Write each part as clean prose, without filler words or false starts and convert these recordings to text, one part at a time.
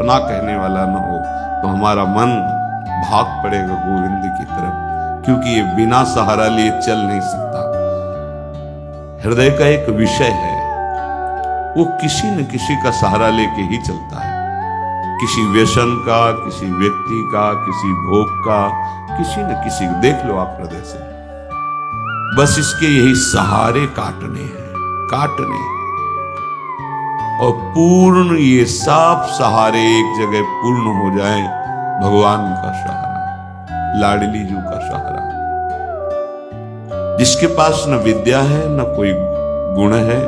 सुना कहने वाला न हो तो हमारा मन भाग पड़ेगा गोविंद की तरफ, क्योंकि ये बिना सहारा लिए चल नहीं सकता। हृदय का एक विषय है, वो किसी न किसी का सहारा लेके ही चलता है, किसी व्यसन का, किसी व्यक्ति का, किसी भोग का, किसी न किसी को। देख लो आप हृदय से, बस इसके यही सहारे काटने हैं, काटने हैं। और पूर्ण ये सब सहारे एक जगह पूर्ण हो जाए, भगवान का सहारा, लाडली जू का सहारा। जिसके पास न विद्या है, न कोई गुण है,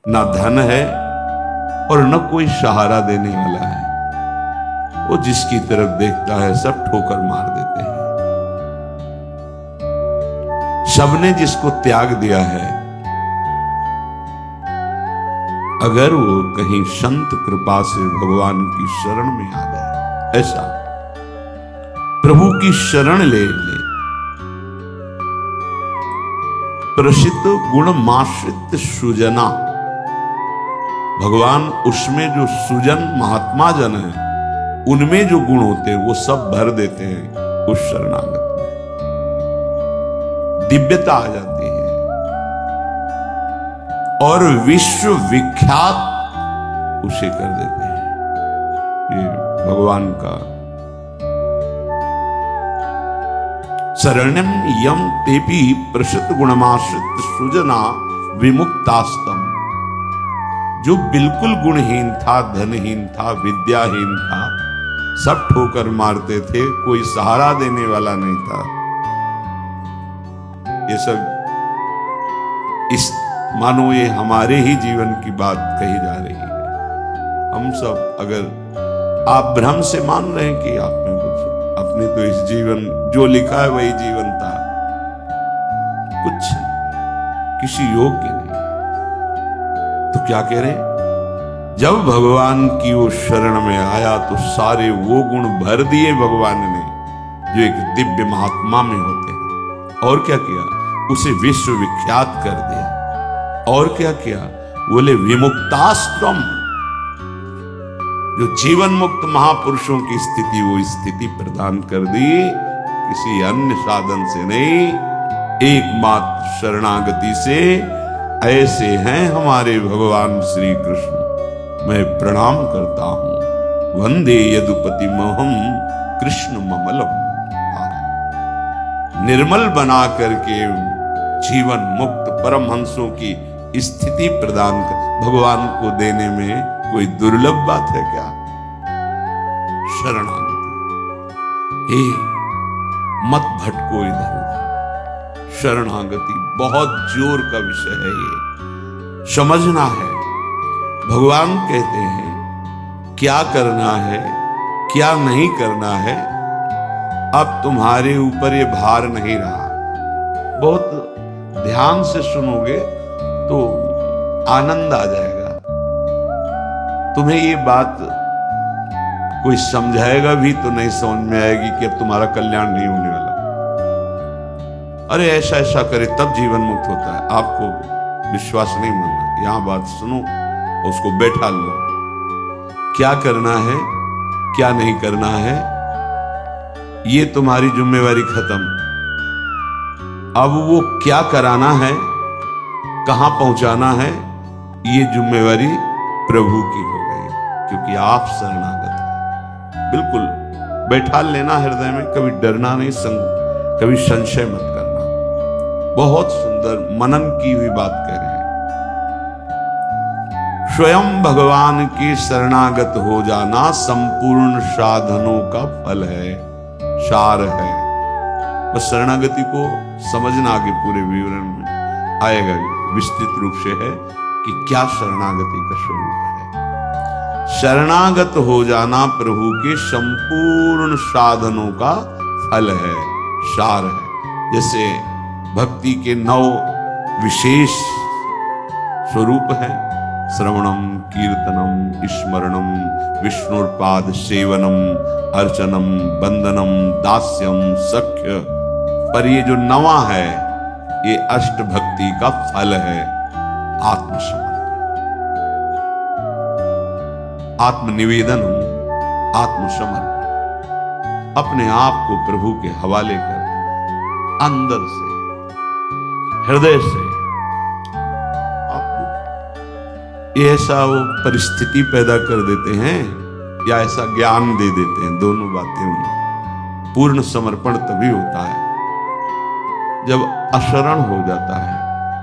न धन है, और न कोई सहारा देने वाला है, वो जिसकी तरफ देखता है सब ठोकर मार देते हैं। सबने जिसको त्याग दिया है, अगर वो कहीं संत कृपा से भगवान की शरण में आ गया, ऐसा प्रभु की शरण ले ले, प्रसिद्ध गुणमाश्रित सुजना, भगवान उसमें जो सुजन महात्मा जन है, उनमें जो गुण होते हैं वो सब भर देते हैं उस शरणागत में, दिव्यता आ जाती है और विश्व विख्यात उसे कर देते हैं। ये भगवान का शरणम यम तेपि प्रसिद्ध गुणमाश्रित सुजना विमुक्तास्तम। जो बिल्कुल गुणहीन था, धनहीन था, विद्याहीन था, सब ठोकर मारते थे, कोई सहारा देने वाला नहीं था, ये सब इस मानो ये हमारे ही जीवन की बात कही जा रही है। हम सब अगर आप भ्रम से मान रहे हैं कि आपने कुछ, अपने तो इस जीवन जो लिखा है वही जीवन था, कुछ किसी योग्य नहीं, तो क्या कह रहे हैं? जब भगवान की वो शरण में आया तो सारे वो गुण भर दिए भगवान ने जो एक दिव्य महात्मा में होते हैं। और क्या किया? उसे विश्व विख्यात कर दिया। और क्या किया? बोले विमुक्तास्तम, जो जीवन मुक्त महापुरुषों की स्थिति, वो स्थिति प्रदान कर दी, किसी अन्य साधन से नहीं, एकमात्र शरणागति से। ऐसे हैं हमारे भगवान श्री कृष्ण। मैं प्रणाम करता हूं। वंदे यदुपति मोहम कृष्ण ममलम। निर्मल बना करके जीवन मुक्त परमहंसों की स्थिति प्रदान कर भगवान को देने में कोई दुर्लभ बात है क्या? शरणागति। मत भटको इधर उधर। शरणागति बहुत जोर का विषय है, ये समझना है। भगवान कहते हैं क्या करना है, क्या नहीं करना है, अब तुम्हारे ऊपर ये भार नहीं रहा। बहुत ध्यान से सुनोगे तो आनंद आ जाएगा। तुम्हें ये बात कोई समझाएगा भी तो नहीं समझ में आएगी कि अब तुम्हारा कल्याण नहीं होने वाला। अरे ऐसा ऐसा करे तब जीवन मुक्त होता है। आपको विश्वास नहीं मानना, यहां बात सुनो, उसको बैठा लो। क्या करना है, क्या नहीं करना है, ये तुम्हारी जिम्मेवारी खत्म। अब वो क्या कराना है, कहां पहुंचाना है, ये जिम्मेवारी प्रभु की हो गई, क्योंकि आप शरणागत हैं। बिल्कुल बैठा लेना हृदय में, कभी डरना नहीं, कभी संशय मत करना। बहुत सुंदर मनन की हुई बात कह रहे हैं। स्वयं भगवान के शरणागत हो जाना संपूर्ण साधनों का फल है, सार है। बस शरणागति को समझना, आगे पूरे विवरण में आएगा, विस्तृत रूप से है कि क्या शरणागति का स्वरूप है। शरणागत हो जाना प्रभु के संपूर्ण साधनों का फल है, सार है। जैसे भक्ति के 9 विशेष स्वरूप हैं, श्रवणम, कीर्तनम, स्मरणम, विष्णुपाद सेवनम, अर्चनम, बंदनम, दास्यम, सख्य। पर ये जो 9वां है, ये अष्ट भक्ति का फल है, आत्मसमर्पण, आत्मनिवेदन, आत्मसमर्पण, अपने आप को प्रभु के हवाले कर दें, अंदर से, हृदय से। आपको ये ऐसा वो परिस्थिति पैदा कर देते हैं या ऐसा ज्ञान दे देते हैं, दोनों बातें उन्हें। पूर्ण समर्पण तभी होता है जब अशरण हो जाता है,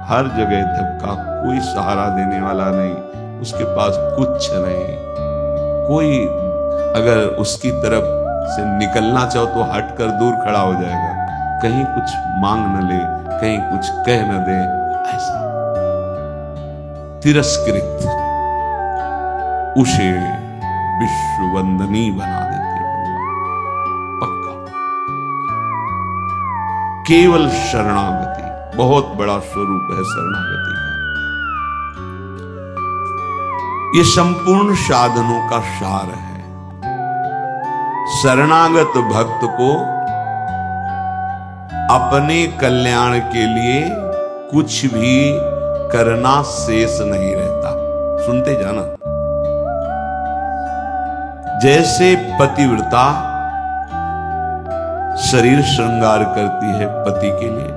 हर जगह धक्का, कोई सहारा देने वाला नहीं, उसके पास कुछ नहीं, कोई अगर उसकी तरफ से निकलना चाहो तो हटकर दूर खड़ा हो जाएगा, कहीं कुछ मांग न ले, कहीं कुछ कह न दे, ऐसा तिरस्कृत उसे विश्ववंदनी बना देते भगवान। पक्का केवल शरणागति बहुत बड़ा स्वरूप है शरणागति का। ये संपूर्ण साधनों का सार है। शरणागत भक्त को अपने कल्याण के लिए कुछ भी करना शेष नहीं रहता। सुनते जाना। जैसे पतिव्रता शरीर श्रृंगार करती है पति के लिए,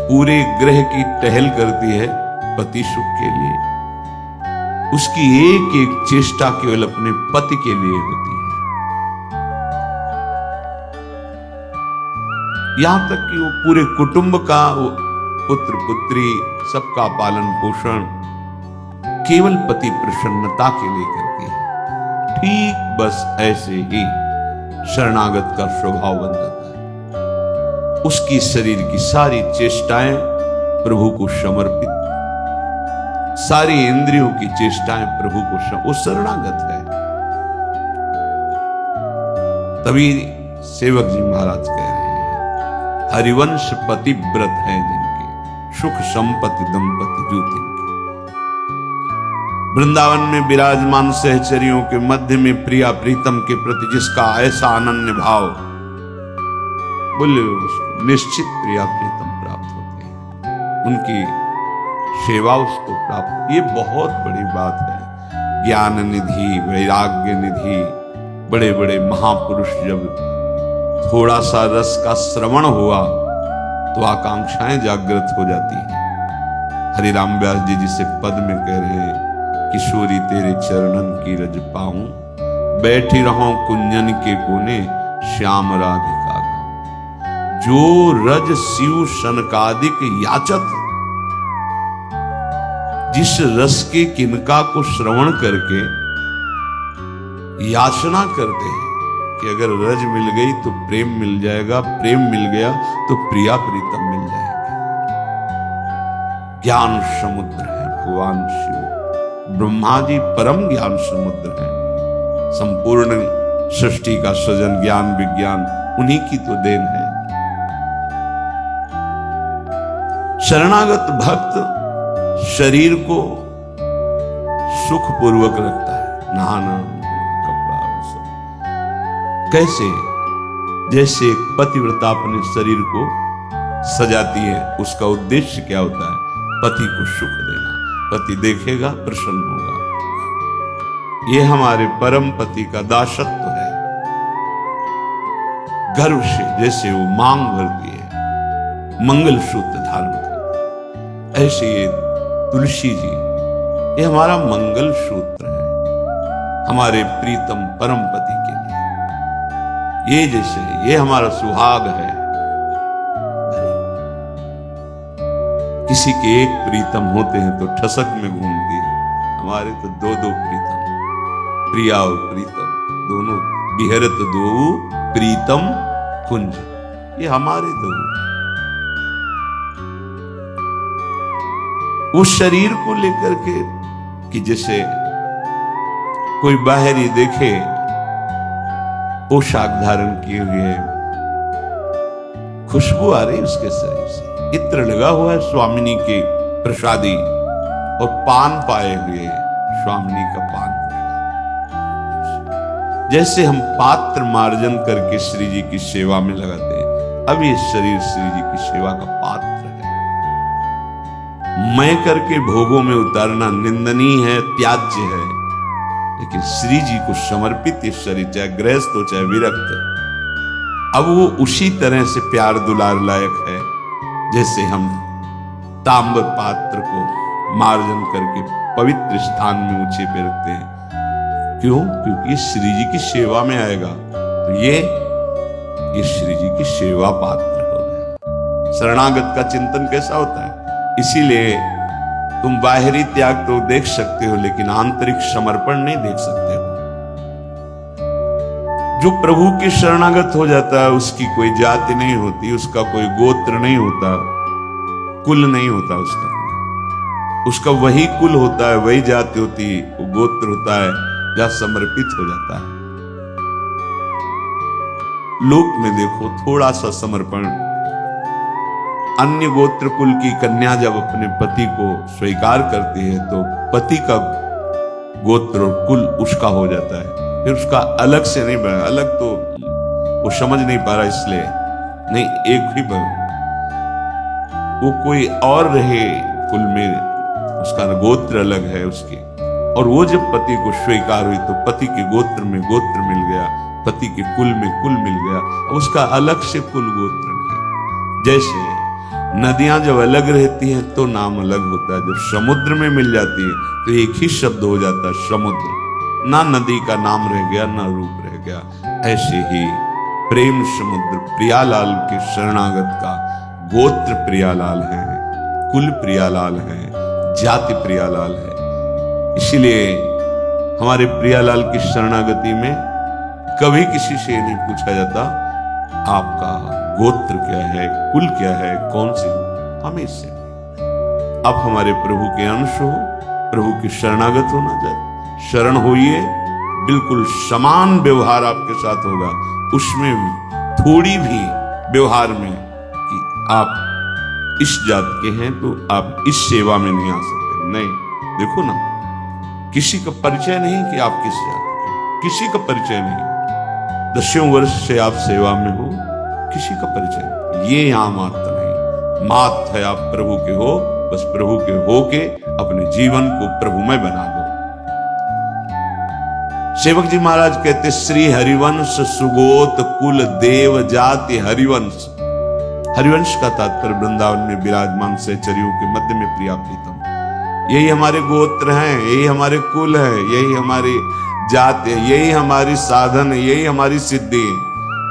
पूरे ग्रह की टहल करती है पति सुख के लिए, उसकी एक एक चेष्टा केवल अपने पति के लिए होती है। यहां तक कि वो पूरे कुटुंब का, वो पुत्र पुत्री सबका पालन पोषण केवल पति प्रसन्नता के लिए करती है। ठीक बस ऐसे ही शरणागत का स्वभाव बन जाता है। उसकी शरीर की सारी चेष्टाएं प्रभु को समर्पित, सारी इंद्रियों की चेष्टाएं प्रभु को वो शरणागत है। तभी सेवक जी महाराज कह रहे हैं, हरिवंश पतिव्रत है जिनके, सुख संपत्ति दंपति जो तिनके। वृंदावन में विराजमान सहचरियों के मध्य में प्रिया प्रीतम के प्रति जिसका ऐसा अनन्य भाव, बोले उसको निश्चित प्रिया प्रीतम प्राप्त होते हैं, उनकी सेवा उसको प्राप्त। ये बहुत बड़ी बात है। ज्ञान निधि, वैराग्य निधि, बड़े बड़े महापुरुष जब थोड़ा सा रस का श्रवण हुआ तो आकांक्षाएं जागृत हो जाती हैं। हरिराम व्यास जी जिसे पद में कह रहे हैं, किशोरी तेरे चरणन की रज पाऊं, बैठी रहूं कुंजन के कोने, श्याम राधिका गाऊं। जो रज शिव सनकादिक याचत, जिस रस के किनका को श्रवण करके याचना करते हैं कि अगर रज मिल गई तो प्रेम मिल जाएगा, प्रेम मिल गया तो प्रिया प्रीतम मिल जाएगी। ज्ञान समुद्र है भगवान शिव, ब्रह्मा जी परम ज्ञान समुद्र है। संपूर्ण सृष्टि का सृजन, ज्ञान विज्ञान उन्हीं की तो देन है। शरणागत भक्त शरीर को सुखपूर्वक रखता है, नहाना कपड़ा सब। कैसे? जैसे एक पतिव्रता अपने शरीर को सजाती है, उसका उद्देश्य क्या होता है? पति को सुख देना। पति देखेगा प्रसन्न होगा। ये हमारे परम पति का दासत्व है। गर्व से जैसे वो मांग भरती है, मंगल सूत्र धारण करती है, ऐसे ये तुलसी जी, ये हमारा मंगल सूत्र है हमारे प्रीतम परम पति के लिए। ये जैसे ये हमारा सुहाग है। किसी के एक प्रीतम होते हैं तो ठसक में घूमती है, हमारे तो दो दो प्रीतम, प्रिया और प्रीतम दोनों, बिहरत दो प्रीतम कुंज, ये हमारे दो। उस शरीर को लेकर के कि जैसे कोई बाहरी देखे पोशाक धारण किए हुए, खुशबू आ रही उसके शरीर से, इत्र लगा हुआ है स्वामिनी के प्रसादी, और पान पाए हुए स्वामिनी का पान पड़ेगा। जैसे हम पात्र मार्जन करके श्री जी की सेवा में लगाते हैं, अब ये शरीर श्री जी की सेवा का पात्र है। मैं करके भोगों में उतारना निंदनीय है, त्याज्य है, लेकिन श्री जी को समर्पित ये शरीर, चाहे गृहस्थ हो चाहे विरक्त, अब वो उसी तरह से प्यार दुलार लायक है जैसे हम ताम्र पात्र को मार्जन करके पवित्र स्थान में ऊंचे पे रखते हैं। क्यों? क्योंकि ये श्री जी की सेवा में आएगा, तो ये श्री जी की सेवा पात्र हो गया। शरणागत का चिंतन कैसा होता है? इसीलिए तुम बाहरी त्याग तो देख सकते हो लेकिन आंतरिक समर्पण नहीं देख सकते हो। जो प्रभु के शरणागत हो जाता है उसकी कोई जाति नहीं होती, उसका कोई गोत्र नहीं होता, कुल नहीं होता, उसका वही कुल होता है, वही जाति होती है, वो गोत्र होता है जहां समर्पित हो जाता है। लोक में देखो थोड़ा सा समर्पण, अन्य गोत्र कुल की कन्या जब अपने पति को स्वीकार करती है तो पति का गोत्र और कुल उसका हो जाता है, फिर उसका अलग से नहीं बना, अलग तो वो समझ नहीं पा रहा इसलिए नहीं, एक ही बना, वो कोई और रहे कुल में, उसका गोत्र अलग है उसके, और वो जब पति को स्वीकार हुई तो पति के गोत्र में गोत्र मिल गया, पति के कुल में कुल मिल गया, उसका अलग से कुल गोत्र नहीं। जैसे नदियां जब अलग रहती हैं तो नाम अलग होता है, जब समुद्र में मिल जाती है तो एक ही शब्द हो जाता है समुद्र, ना नदी का नाम रह गया ना रूप रह गया। ऐसे ही प्रेम समुद्र प्रियालाल के शरणागत का गोत्र प्रियालाल है, कुल प्रियालाल है, जाति प्रियालाल है। इसीलिए हमारे प्रियालाल की शरणागति में कभी किसी से नहीं पूछा जाता आपका गोत्र क्या है, कुल क्या है, कौन सी, हमेशा आप हमारे प्रभु के अंश हो, प्रभु की शरणागत होना चाहिए, शरण होइए, बिल्कुल समान व्यवहार आपके साथ होगा, उसमें थोड़ी भी व्यवहार में कि आप इस जात के हैं तो आप इस सेवा में नहीं आ सकते, नहीं। देखो ना, किसी का परिचय नहीं कि आप किस जात के, किसी का परिचय नहीं, 10 वर्ष से आप सेवा में हो, किसी का परिचय नहीं। ये यहां मात्र नहीं, मात्र है आप प्रभु के हो, बस प्रभु के हो के अपने जीवन को प्रभुमय बना दो। सेवक जी महाराज कहते श्री हरिवंश सुगोत कुल देव जाति हरिवंश। हरिवंश का तात्पर्य वृंदावन में विराजमान सहचरियों के मध्य में प्रिया प्रीतम, यही हमारे गोत्र हैं, यही हमारे कुल है, यही हमारी जाति है, यही हमारी साधन है, यही हमारी सिद्धि है।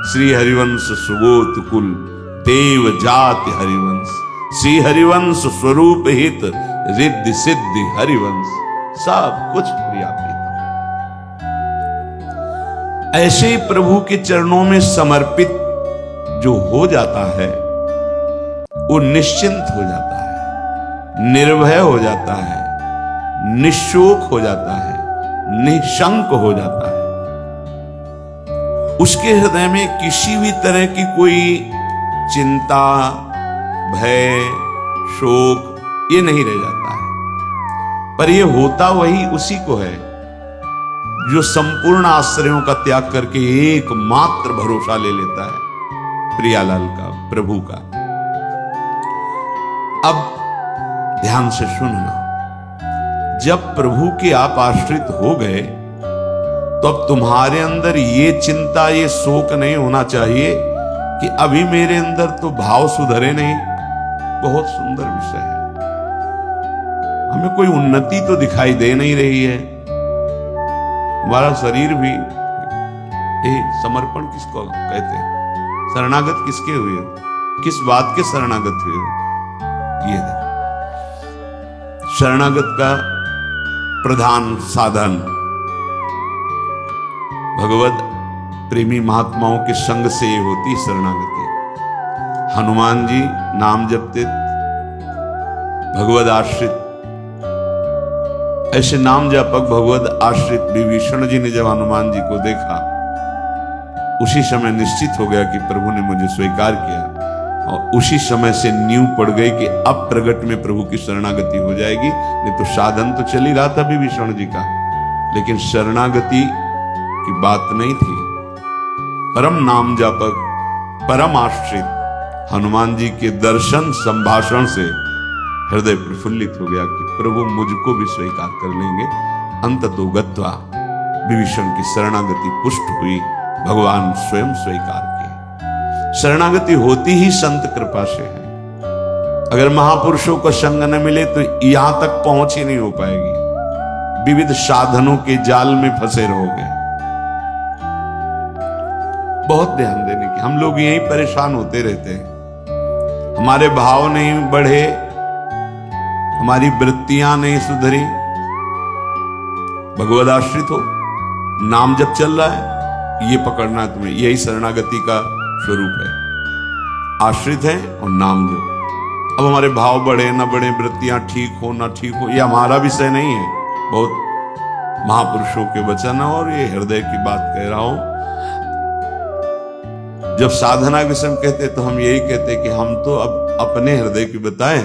श्री हरिवंश सुगोत कुल देव जाति हरिवंश, श्री हरिवंश स्वरूप हित रिद्धि सिद्धि हरिवंश, सब कुछ प्रिया प्रीतम। ऐसे ही प्रभु के चरणों में समर्पित जो हो जाता है वो निश्चिंत हो जाता है, निर्भय हो जाता है, निशोक हो जाता है, निशंक हो जाता है। उसके हृदय में किसी भी तरह की कोई चिंता, भय, शोक ये नहीं रह जाता है। पर ये होता वही उसी को है जो संपूर्ण आश्रयों का त्याग करके एकमात्र भरोसा ले लेता है प्रियालाल का, प्रभु का। अब ध्यान से सुनना, जब प्रभु के आप आश्रित हो गए तो अब तुम्हारे अंदर ये चिंता, ये शोक नहीं होना चाहिए कि अभी मेरे अंदर तो भाव सुधरे नहीं। बहुत सुंदर विषय है, हमें कोई उन्नति तो दिखाई दे नहीं रही है, हमारा शरीर भी समर्पण किसको कहते हैं, शरणागत किसके हुए, किस बात के शरणागत हुए, ये शरणागत का प्रधान साधन भगवत प्रेमी महात्माओं के संग से होती शरणागति। हनुमान जी नाम जपते, भगवत आश्रित, ऐसे नाम जापक भगवत आश्रित विभीषण जी ने जब हनुमान जी को देखा, उसी समय निश्चित हो गया कि प्रभु ने मुझे स्वीकार किया, और उसी समय से नींव पड़ गई कि अब प्रगट में प्रभु की शरणागति हो जाएगी। नहीं तो साधन तो चल ही रहा था विभीषण जी का, लेकिन शरणागति की बात नहीं थी। परम नाम जापक, परम आश्रित हनुमान जी के दर्शन संभाषण से हृदय प्रफुल्लित हो गया कि प्रभु मुझको भी स्वीकार कर लेंगे। अंततो गत्वा विभीषण की शरणागति पुष्ट हुई, भगवान स्वयं स्वीकार किए। शरणागति होती ही संत कृपा से है। अगर महापुरुषों का संग न मिले तो यहां तक पहुंच ही नहीं हो पाएगी, विविध साधनों के जाल में फंसे रहोगे। बहुत ध्यान देने की, हम लोग यही परेशान होते रहते हैं। हमारे भाव नहीं बढ़े, हमारी वृत्तियां नहीं सुधरी। भगवद आश्रित हो, नाम जब चल रहा है ये पकड़ना है तुम्हें, यही शरणागति का स्वरूप है। आश्रित है और नाम जप। अब हमारे भाव बढ़े ना बढ़े, वृत्तियां ठीक हो ना ठीक हो, ये हमारा विषय नहीं है। बहुत महापुरुषों के वचन और ये हृदय की बात कह रहा हूं। जब साधना के समय कहते तो हम यही कहते कि हम तो अब अपने हृदय की बताएं।